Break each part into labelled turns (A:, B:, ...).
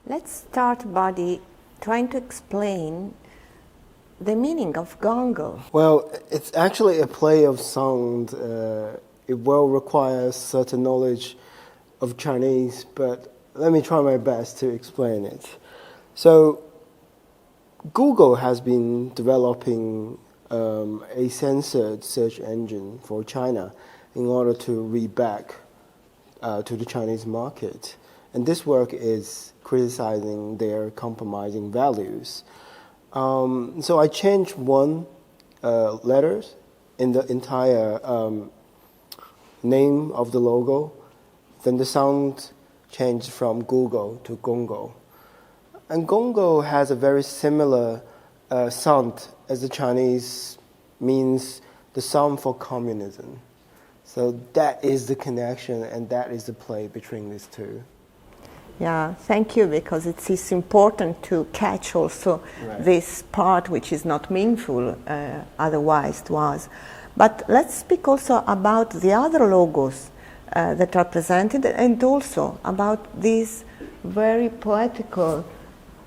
A: Let's start by trying to explain the meaning of Gongle.
B: Well, it's actually a play of sound. It will require certain knowledge of Chinese, but let me try my best to explain it. So, Google has been developing a censored search engine for China in order to read back to the Chinese market. And this work is criticizing their compromising values. So I changed one letters in the entire name of the logo. Then the sound changed from Google to Gongle. And Gongle has a very similar sound as the Chinese means the sound for communism. So that is the connection and that is the play between these two.
A: Yeah, thank you, because it's important to catch also this part which is not meaningful otherwise to us. But let's speak also about the other logos that are presented and also about this very poetical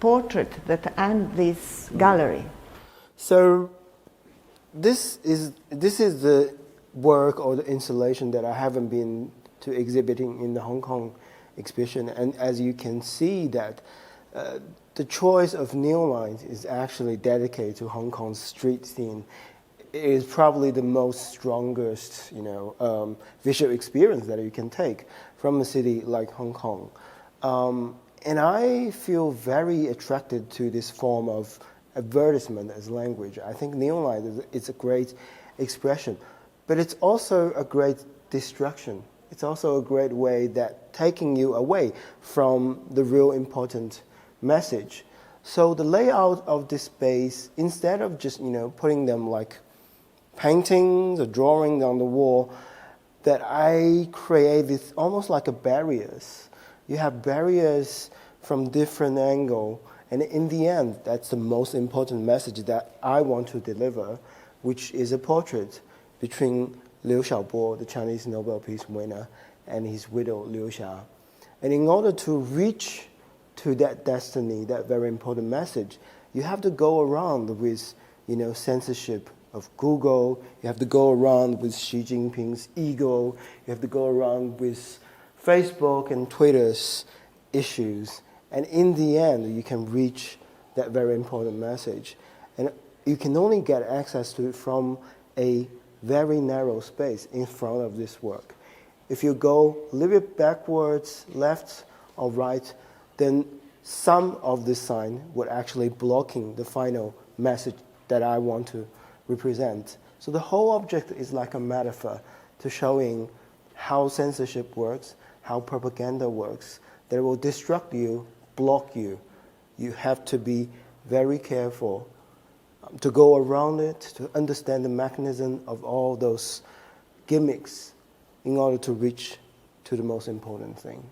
A: portrait that ends this gallery.
B: So this is the work or the installation that I haven't been to exhibiting in the Hong Kong exhibition, and as you can see that the choice of neon lines is actually dedicated to Hong Kong's street scene. It is probably the most strongest, visual experience that you can take from a city like Hong Kong. And I feel very attracted to this form of advertisement as language. I think neon light is a great expression, but it's also a great distraction. It's also a great way that taking you away from the real important message. So the layout of this space, instead of just putting them like paintings or drawings on the wall, that I create this almost like a barriers. You have barriers from different angle, and in the end, that's the most important message that I want to deliver, which is a portrait between Liu Xiaobo, the Chinese Nobel Peace winner, and his widow, Liu Xia. And in order to reach to that destiny, that very important message, you have to go around with, censorship of Google, you have to go around with Xi Jinping's ego, you have to go around with Facebook and Twitter's issues. And in the end, you can reach that very important message. And you can only get access to it from a very narrow space in front of this work. If you go a little bit backwards, left or right, then some of this sign would actually blocking the final message that I want to represent. So the whole object is like a metaphor to showing how censorship works, how propaganda works, that will distract you, block you. You have to be very careful to go around it, to understand the mechanism of all those gimmicks in order to reach to the most important thing.